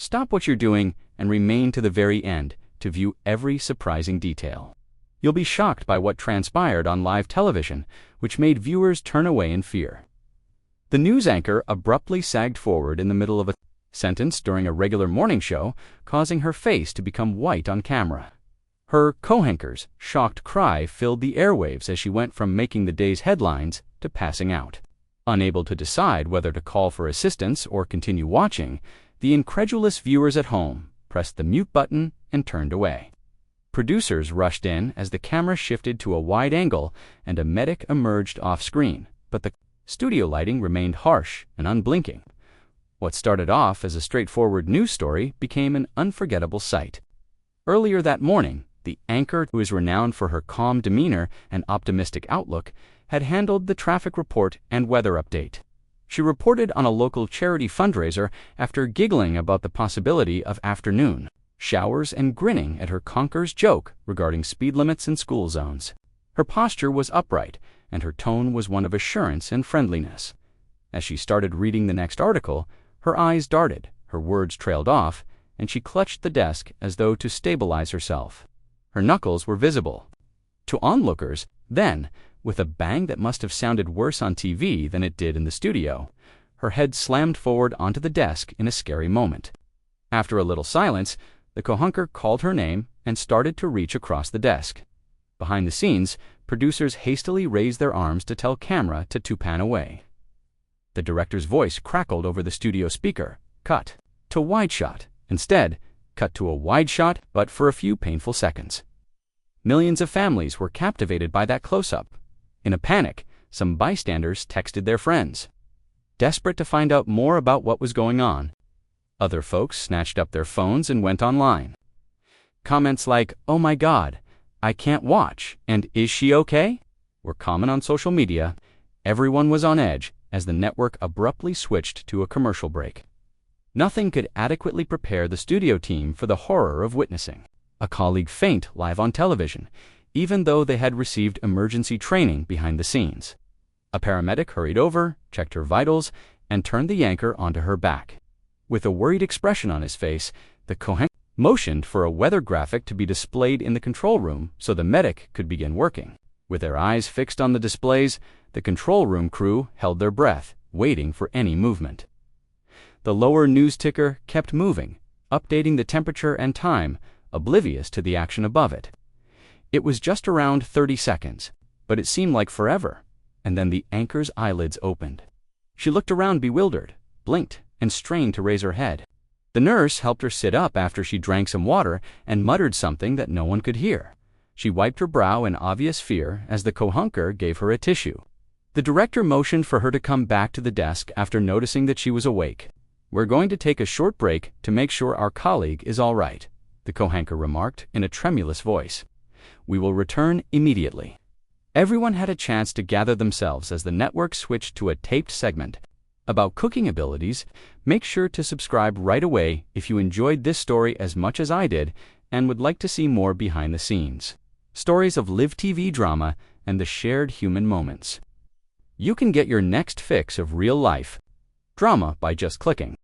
Stop what you're doing and remain to the very end to view every surprising detail. You'll be shocked by what transpired on live television, which made viewers turn away in fear. The news anchor abruptly sagged forward in the middle of a sentence during a regular morning show, causing her face to become white on camera. Her co-anchor's shocked cry filled the airwaves as she went from making the day's headlines to passing out. Unable to decide whether to call for assistance or continue watching, the incredulous viewers at home pressed the mute button and turned away. Producers rushed in as the camera shifted to a wide angle and a medic emerged off-screen, but the studio lighting remained harsh and unblinking. What started off as a straightforward news story became an unforgettable sight. Earlier that morning, the anchor, who is renowned for her calm demeanor and optimistic outlook, had handled the traffic report and weather update. She reported on a local charity fundraiser after giggling about the possibility of afternoon showers and grinning at her conqueror's joke regarding speed limits in school zones. Her posture was upright, and her tone was one of assurance and friendliness. As she started reading the next article, her eyes darted, her words trailed off, and she clutched the desk as though to stabilize herself. Her knuckles were visible. To onlookers, then, with a bang that must have sounded worse on TV than it did in the studio, her head slammed forward onto the desk in a scary moment. After a little silence, the co-anchor called her name and started to reach across the desk. Behind the scenes, producers hastily raised their arms to tell camera to pan away. The director's voice crackled over the studio speaker. Cut to wide shot. Instead, cut to a wide shot, but for a few painful seconds. Millions of families were captivated by that close-up. In a panic, some bystanders texted their friends, desperate to find out more about what was going on. Other folks snatched up their phones and went online. Comments like, "Oh my God, I can't watch," and "Is she okay?" were common on social media. Everyone was on edge as the network abruptly switched to a commercial break. Nothing could adequately prepare the studio team for the horror of witnessing a colleague faint live on television, even though they had received emergency training behind the scenes. A paramedic hurried over, checked her vitals, and turned the anchor onto her back. With a worried expression on his face, the co-anchor motioned for a weather graphic to be displayed in the control room so the medic could begin working. With their eyes fixed on the displays, the control room crew held their breath, waiting for any movement. The lower news ticker kept moving, updating the temperature and time, oblivious to the action above it. It was just around 30 seconds, but it seemed like forever, and then the anchor's eyelids opened. She looked around bewildered, blinked, and strained to raise her head. The nurse helped her sit up after she drank some water and muttered something that no one could hear. She wiped her brow in obvious fear as the co-anchor gave her a tissue. The director motioned for her to come back to the desk after noticing that she was awake. "We're going to take a short break to make sure our colleague is all right," the co-anchor remarked in a tremulous voice. "We will return immediately." Everyone had a chance to gather themselves as the network switched to a taped segment about cooking abilities. Make sure to subscribe right away if you enjoyed this story as much as I did and would like to see more behind the scenes. Stories of live TV drama and the shared human moments. You can get your next fix of real life drama by just clicking